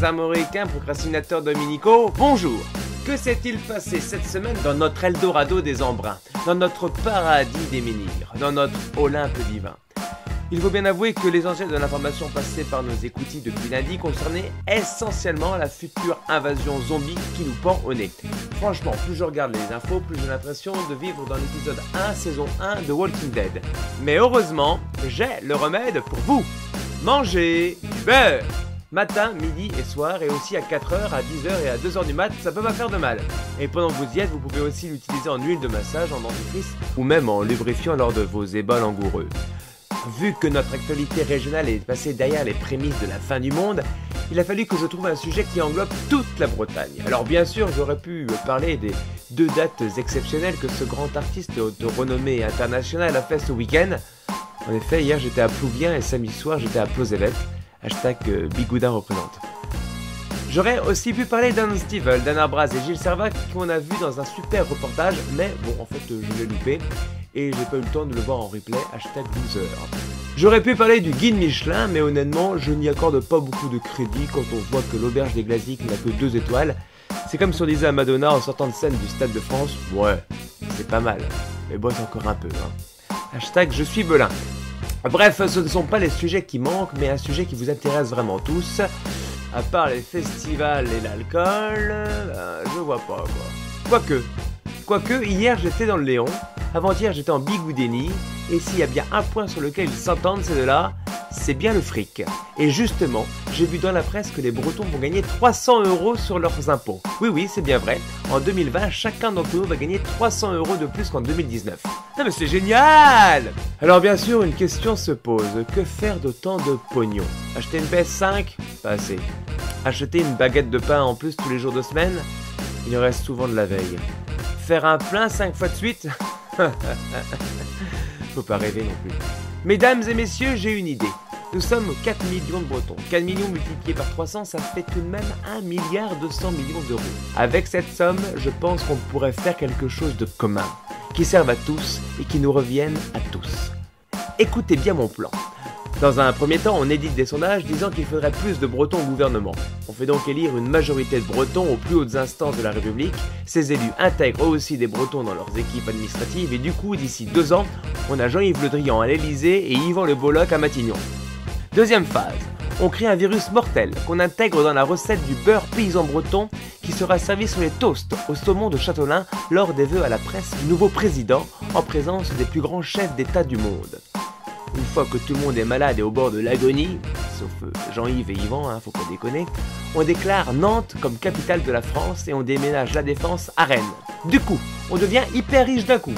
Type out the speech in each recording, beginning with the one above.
Américains, procrastinateurs dominicaux, bonjour. Que s'est-il passé cette semaine dans notre Eldorado des embruns, dans notre paradis des menhirs, dans notre Olympe divin? Il faut bien avouer que l'essentiel de l'information passée par nos écoutilles depuis lundi concernait essentiellement la future invasion zombie qui nous pend au nez. Franchement, plus je regarde les infos, plus j'ai l'impression de vivre dans l'épisode 1, saison 1 de Walking Dead. Mais heureusement, j'ai le remède pour vous. Mangez du beurre! Matin, midi et soir, et aussi à 4h, à 10h et à 2h du mat, ça peut pas faire de mal. Et pendant que vous y êtes, vous pouvez aussi l'utiliser en huile de massage, en dentifrice, ou même en lubrifiant lors de vos ébats langoureux. Vu que notre actualité régionale est passée derrière les prémices de la fin du monde, il a fallu que je trouve un sujet qui englobe toute la Bretagne. Alors bien sûr, j'aurais pu parler des 2 dates exceptionnelles que ce grand artiste de renommée internationale a fait ce week-end. En effet, hier j'étais à Plouvien et samedi soir j'étais à Plozévet. Hashtag Bigoudin représente. J'aurais aussi pu parler d'Anne Stivell, d'Anna Braz et Gilles Servat qu'on a vu dans un super reportage, mais bon, en fait, je l'ai loupé et j'ai pas eu le temps de le voir en replay. Hashtag loser. J'aurais pu parler du guide Michelin, mais honnêtement, je n'y accorde pas beaucoup de crédit quand on voit que l'auberge des Glaziques n'a que 2 étoiles. C'est comme si on disait à Madonna en sortant de scène du Stade de France, ouais, c'est pas mal, mais bosse encore un peu. Hashtag je suis Belin. Bref, ce ne sont pas les sujets qui manquent, mais un sujet qui vous intéresse vraiment tous. À part les festivals et l'alcool, je vois pas quoi. Quoique, hier j'étais dans le Léon, avant-hier j'étais en Bigoudénie, et s'il y a bien un point sur lequel ils s'entendent ces deux-là, c'est bien le fric. Et justement, j'ai vu dans la presse que les Bretons vont gagner 300 € sur leurs impôts. Oui, c'est bien vrai. En 2020, chacun d'entre nous va gagner 300 € de plus qu'en 2019. Non mais c'est génial! Alors bien sûr, une question se pose. Que faire d'autant de pognon? Acheter une PS5? Pas assez. Acheter une baguette de pain en plus tous les jours de semaine? Il en reste souvent de la veille. Faire un plein 5 fois de suite? Faut pas rêver non plus. Mesdames et messieurs, j'ai une idée. Nous sommes 4 millions de Bretons. 4 millions multipliés par 300, ça fait tout de même 1,2 milliard d'euros. Avec cette somme, je pense qu'on pourrait faire quelque chose de commun, qui serve à tous et qui nous revienne à tous. Écoutez bien mon plan. Dans un premier temps, on édite des sondages disant qu'il faudrait plus de Bretons au gouvernement. On fait donc élire une majorité de Bretons aux plus hautes instances de la République. Ces élus intègrent eux aussi des Bretons dans leurs équipes administratives et du coup, d'ici 2 ans, on a Jean-Yves Le Drian à l'Elysée et Yvan Le Bolloc à Matignon. Deuxième phase, on crée un virus mortel qu'on intègre dans la recette du beurre paysan breton qui sera servi sur les toasts au saumon de Châtelain lors des vœux à la presse du nouveau président en présence des plus grands chefs d'État du monde. Une fois que tout le monde est malade et au bord de l'agonie, sauf Jean-Yves et Yvan, faut pas déconner, on déclare Nantes comme capitale de la France et on déménage la Défense à Rennes. Du coup, on devient hyper riche d'un coup.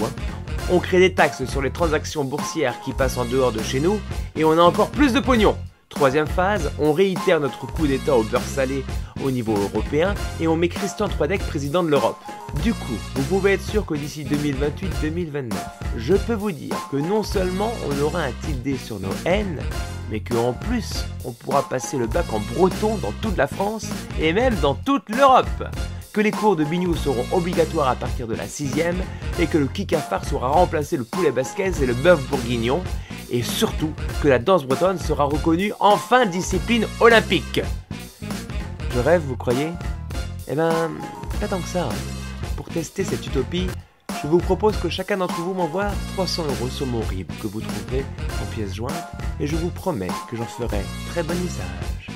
On crée des taxes sur les transactions boursières qui passent en dehors de chez nous et on a encore plus de pognon. Troisième phase, on réitère notre coup d'état au beurre salé au niveau européen et on met Christian Troidec président de l'Europe. Du coup, vous pouvez être sûr que d'ici 2028-2029, je peux vous dire que non seulement on aura un tilde sur nos haines, mais qu'en plus, on pourra passer le bac en breton dans toute la France et même dans toute l'Europe. Que les cours de bignou seront obligatoires à partir de la 6e et que le kikafar saura remplacer le poulet basquez et le bœuf bourguignon. Et surtout, que la danse bretonne sera reconnue enfin discipline olympique. Je rêve, vous croyez? Eh ben, pas tant que ça. Pour tester cette utopie, je vous propose que chacun d'entre vous m'envoie 300 € sur mon RIB que vous trouverez en pièces jointes et je vous promets que j'en ferai très bon usage.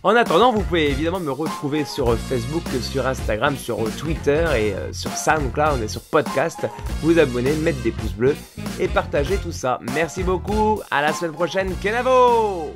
En attendant, vous pouvez évidemment me retrouver sur Facebook, sur Instagram, sur Twitter et sur SoundCloud et sur Podcast. Vous abonner, mettre des pouces bleus et partager tout ça. Merci beaucoup, à la semaine prochaine, Kenavo!